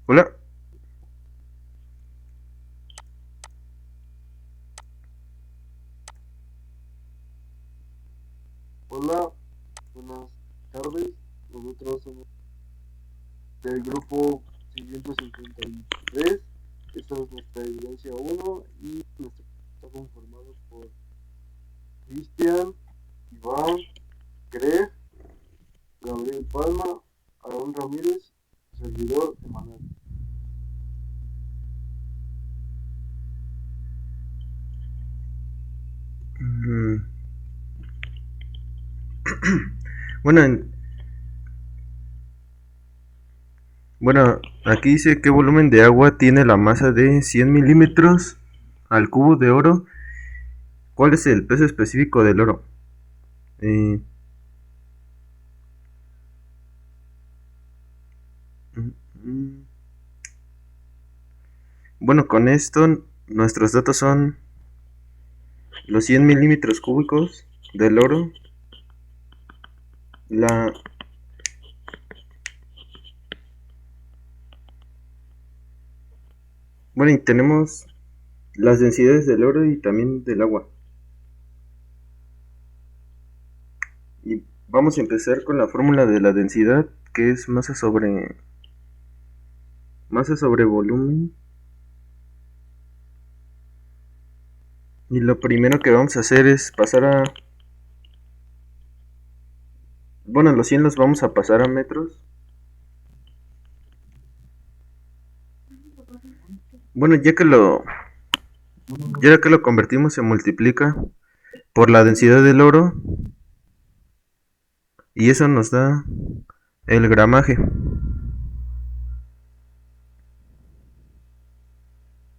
Hola. Hola, buenas tardes. Nosotros somos del grupo 653. Esta es nuestra evidencia uno y nuestro grupo está conformado por Cristian, Iván, Greg, Gabriel Palma, Aarón Ramírez, servidor Emanuel. Mm, Bueno, bueno, aquí dice qué volumen de agua tiene la masa de 100 milímetros al cubo de oro. ¿Cuál es el peso específico del oro? Eh, mm, mm, bueno, con esto nuestros datos son los 100 milímetros cúbicos del oro. La, bueno, y tenemos las densidades del oro y también del agua. Y vamos a empezar con la fórmula de la densidad, que es masa sobre volumen. Y lo primero que vamos a hacer es pasar a... Bueno, los 100 los vamos a pasar a metros. Bueno, ya que lo convertimos se multiplica por la densidad del oro y eso nos da el gramaje.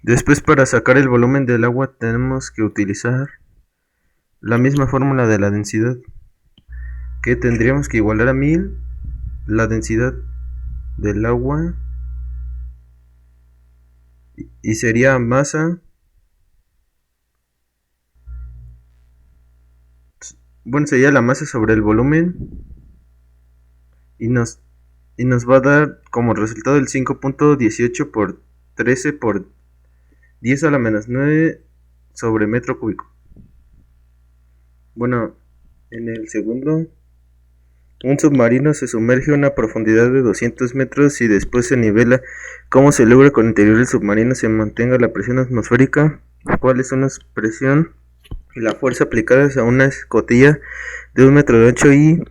Después, para sacar el volumen del agua tenemos que utilizar la misma fórmula de la densidad, que tendríamos que igualar a 1000 la densidad del agua y sería masa. Bueno, sería la masa sobre el volumen y nos va a dar como resultado el 5.18 por 13 por 10 a la menos 9 sobre metro cúbico. Bueno, en el segundo, un submarino se sumerge a una profundidad de 200 metros y después se nivela. ¿Cómo se logra que el interior del submarino se mantenga la presión atmosférica? ¿Cuál es una presión y la fuerza aplicadas a una escotilla de 1 metro de ancho y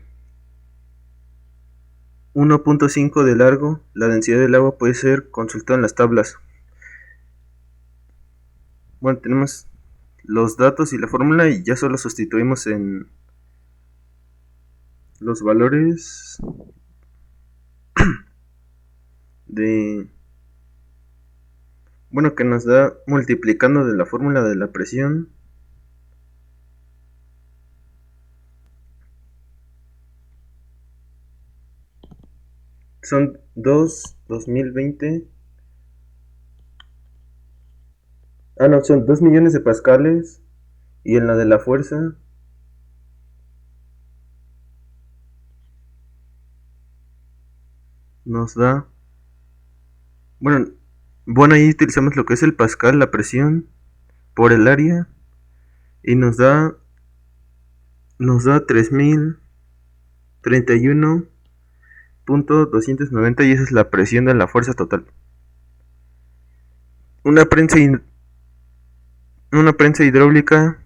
1.5 de largo? La densidad del agua puede ser consultada en las tablas. Bueno, tenemos los datos y la fórmula y ya solo sustituimos en los valores de... Bueno, que nos da multiplicando de la fórmula de la presión. Son 2020. Ah, no, son 2 millones de pascales. Y en la de la fuerza nos da... Bueno, ahí utilizamos lo que es el pascal, la presión, por el área. Y nos da 3031.290 y esa es la presión de la fuerza total. Una prensa, una prensa hidráulica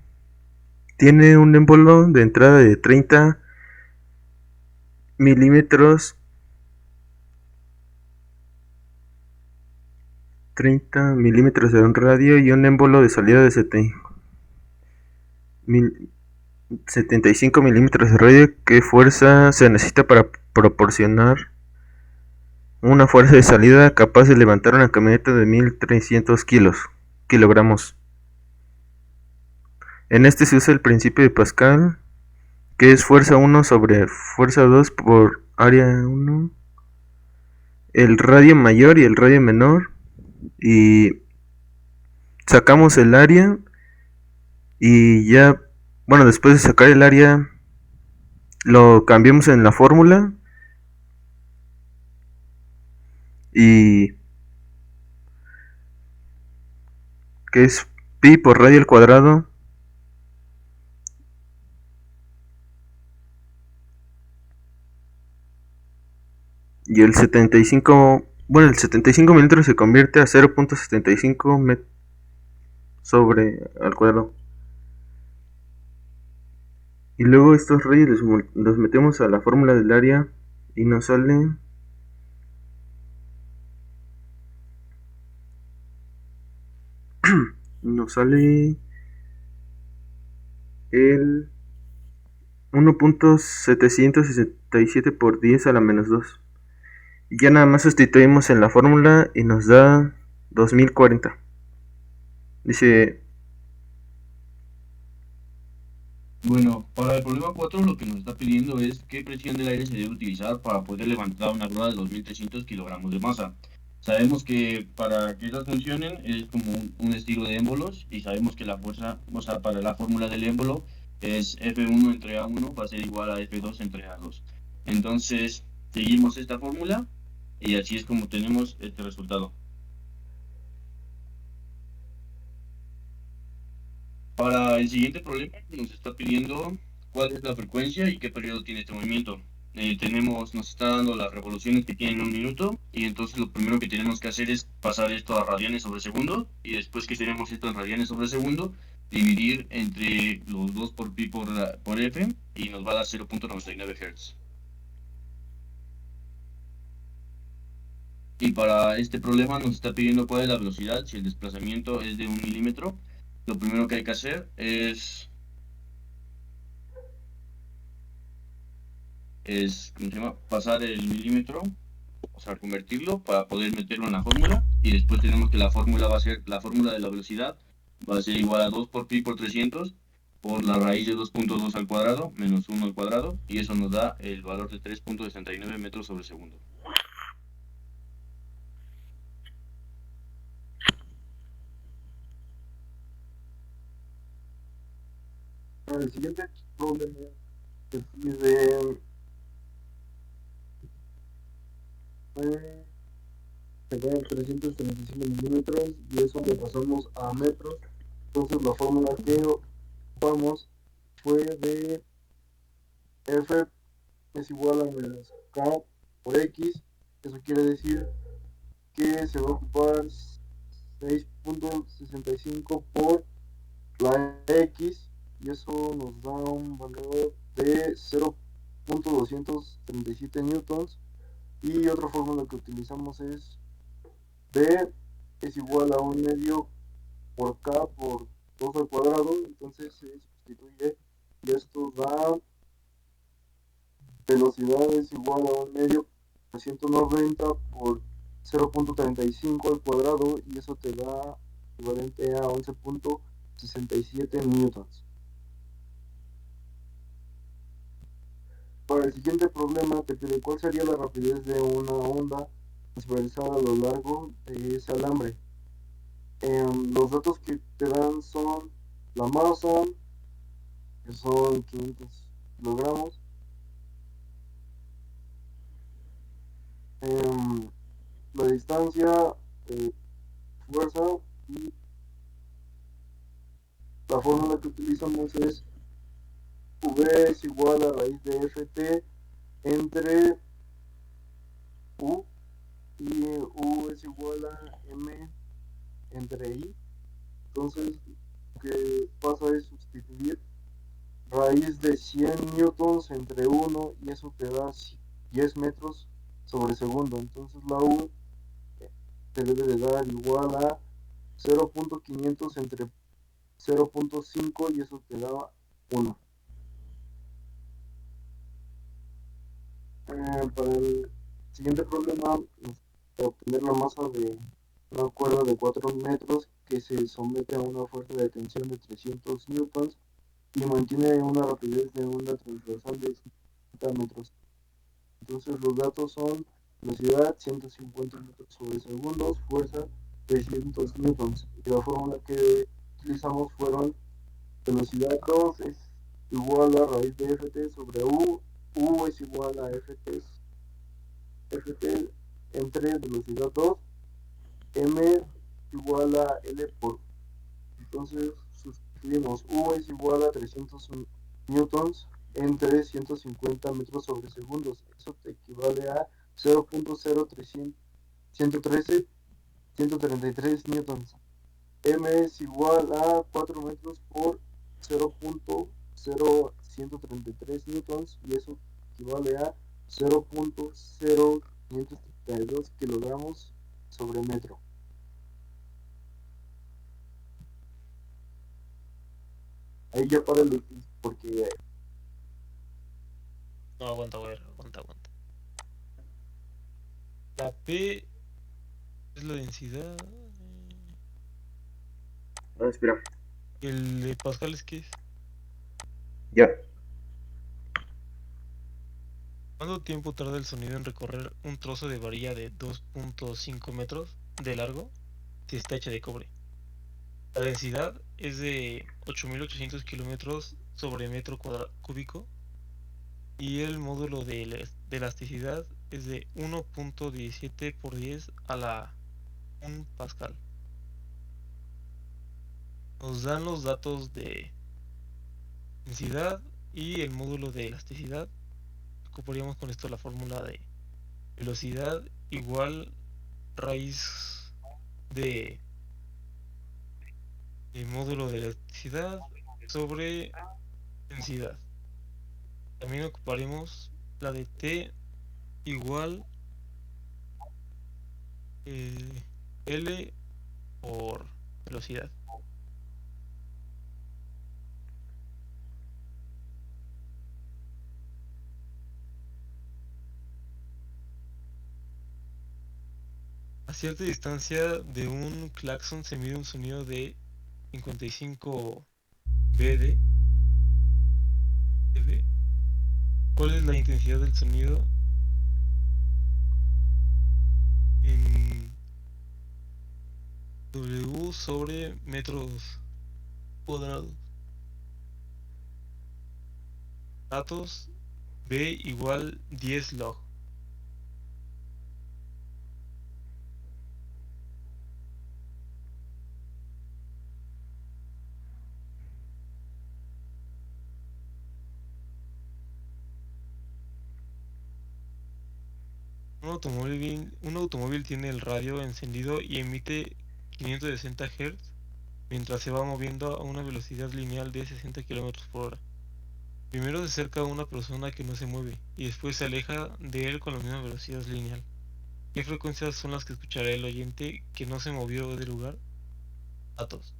tiene un émbolo de entrada de 30 milímetros 30 milímetros de un radio y un émbolo de salida de 75 milímetros de radio. ¿Qué fuerza se necesita para proporcionar una fuerza de salida capaz de levantar una camioneta de 1300 kilogramos? En este se usa el principio de Pascal, que es fuerza 1 sobre fuerza 2 por área 1, el radio mayor y el radio menor, y sacamos el área y ya, bueno, después de sacar el área lo cambiamos en la fórmula y que es pi por radio al cuadrado. Y el 75, bueno, el 75 milímetros se convierte a 0.75 sobre al cuadrado. Y luego estos rayos los metemos a la fórmula del área y nos sale el 1.767 por 10 a la menos 2. Y ya nada más sustituimos en la fórmula y nos da 2040. Dice, Bueno, para el problema 4 lo que nos está pidiendo es qué presión del aire se debe utilizar para poder levantar una grúa de 2.300 kilogramos de masa. Sabemos que para que estas funcionen es como un estilo de émbolos y sabemos que la fuerza, o sea, para la fórmula del émbolo es F1 entre A1 va a ser igual a F2 entre A2. Entonces, seguimos esta fórmula y así es como tenemos este resultado. Para el siguiente problema nos está pidiendo cuál es la frecuencia y qué periodo tiene este movimiento. Nos está dando las revoluciones que tiene en un minuto y entonces lo primero que tenemos que hacer es pasar esto a radianes sobre segundo y después que tenemos esto en radianes sobre segundo, dividir entre los 2 por pi por f y nos va a dar 0.99 Hz. Y para este problema nos está pidiendo cuál es la velocidad, si el desplazamiento es de 1 milímetro. Lo primero que hay que hacer es ¿cómo se llama? Pasar el milímetro, o sea, convertirlo para poder meterlo en la fórmula y después tenemos que la fórmula va a ser, la fórmula de la velocidad va a ser igual a 2 por pi por 300 por la raíz de 2.2 al cuadrado menos 1 al cuadrado y eso nos da el valor de 3.69 metros sobre segundo. El siguiente problema que pide pegar 335 milímetros y eso lo pasamos a metros. Entonces la fórmula que ocupamos fue de F es igual a menos K por X. Eso quiere decir que se va a ocupar 6.65 por la X y eso nos da un valor de 0.237 newtons. Y otra fórmula que utilizamos es B es igual a 1 medio por K por 2 al cuadrado. Entonces se sustituye y esto da velocidad es igual a 1 medio por 190 por 0.35 al cuadrado y eso te da equivalente a 11.67 newtons. Para el siguiente problema te pide cuál sería la rapidez de una onda transversal a lo largo de ese alambre. Los datos que te dan son la masa, que son 500 kilogramos, la distancia, fuerza y la fórmula que utilizamos es V es igual a raíz de Ft entre U y U es igual a M entre I. Entonces lo que pasa es sustituir raíz de 100 newtons entre 1 y eso te da 10 metros sobre segundo. Entonces la U te debe de dar igual a 0.500 entre 0.5 y eso te da 1. Para el siguiente problema, para obtener la masa de una cuerda de 4 metros que se somete a una fuerza de tensión de 300 newtons y mantiene una rapidez de onda transversal de 50 metros. Entonces los datos son velocidad 150 metros sobre segundos, fuerza 300 newtons. Y la fórmula que utilizamos fueron velocidad 2 es igual a raíz de Ft sobre U, U es igual a Ft entre velocidad 2, M igual a L por Entonces sustituimos U es igual a 300 newtons entre 150 metros sobre segundos. Eso te equivale a 0.03133 newtons. M es igual a 4 metros por 0.0133 newtons y eso equivale a 0.0532 kilogramos sobre metro. Ahí ya para el porque No, aguanta, güey, aguanta. La P es la densidad. Espera. ¿Y el de Pascal es qué es? Ya. ¿Cuánto tiempo tarda el sonido en recorrer un trozo de varilla de 2.5 metros de largo si está hecha de cobre? La densidad es de 8.800 kilómetros sobre metro cúbico y el módulo de elasticidad es de 1.17 por 10 a la 1 pascal. Nos dan los datos de densidad y el módulo de elasticidad. Ocuparíamos con esto la fórmula de velocidad igual raíz de el módulo de elasticidad sobre densidad. También ocuparemos la de T igual L por velocidad. A cierta distancia de un claxon se mide un sonido de 55 dB. ¿Cuál es la intensidad del sonido en W sobre metros cuadrados? Datos B igual 10 log. Un automóvil tiene el radio encendido y emite 560 Hz mientras se va moviendo a una velocidad lineal de 60 km por hora. Primero se acerca a una persona que no se mueve y después se aleja de él con la misma velocidad lineal. ¿Qué frecuencias son las que escuchará el oyente que no se movió del lugar? Datos.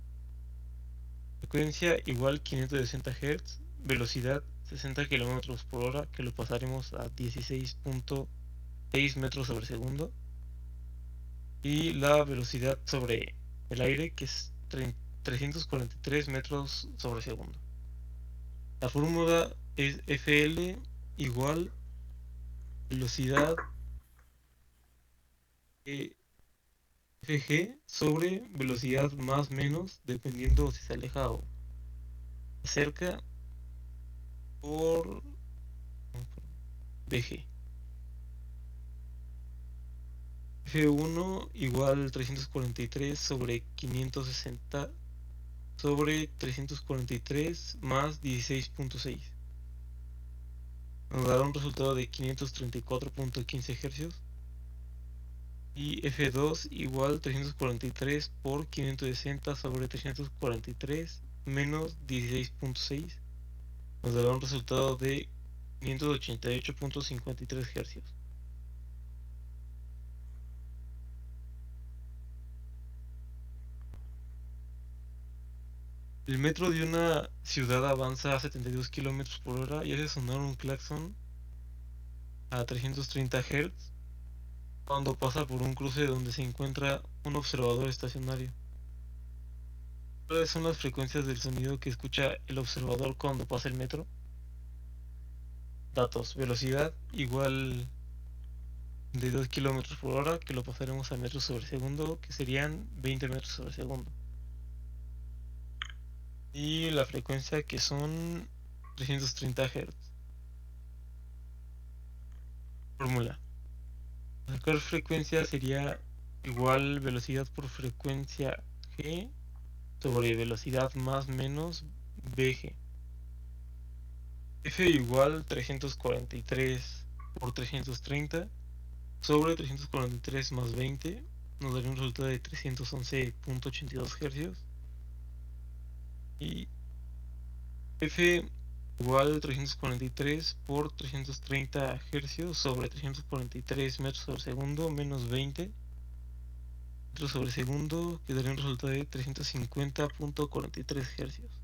Frecuencia igual 560 Hz, velocidad 60 km por hora, que lo pasaremos a 16.6 metros sobre segundo. Y la velocidad sobre el aire, que es 343 metros sobre segundo. La fórmula es FL igual velocidad FG sobre velocidad más menos, dependiendo si se aleja o se acerca, por BG. F1 igual 343 sobre 560 sobre 343 más 16.6. Nos dará un resultado de 534.15 Hz. Y F2 igual 343 por 560 sobre 343 menos 16.6. Nos dará un resultado de 588.53 Hz. El metro de una ciudad avanza a 72 km por hora y hace sonar un claxon a 330 Hz cuando pasa por un cruce donde se encuentra un observador estacionario. ¿Cuáles son las frecuencias del sonido que escucha el observador cuando pasa el metro? Datos. Velocidad igual de 2 km por hora, que lo pasaremos a metros sobre segundo, que serían 20 metros sobre segundo. Y la frecuencia, que son 330 Hz. Fórmula. Sacar frecuencia sería igual velocidad por frecuencia G sobre velocidad más menos Bg. F igual 343 por 330 sobre 343 más 20 nos daría un resultado de 311.82 Hz. Y F igual 343 por 330 Hz sobre 343 metros sobre segundo menos 20 metros sobre segundo, que daría un resultado de 350.43 Hz.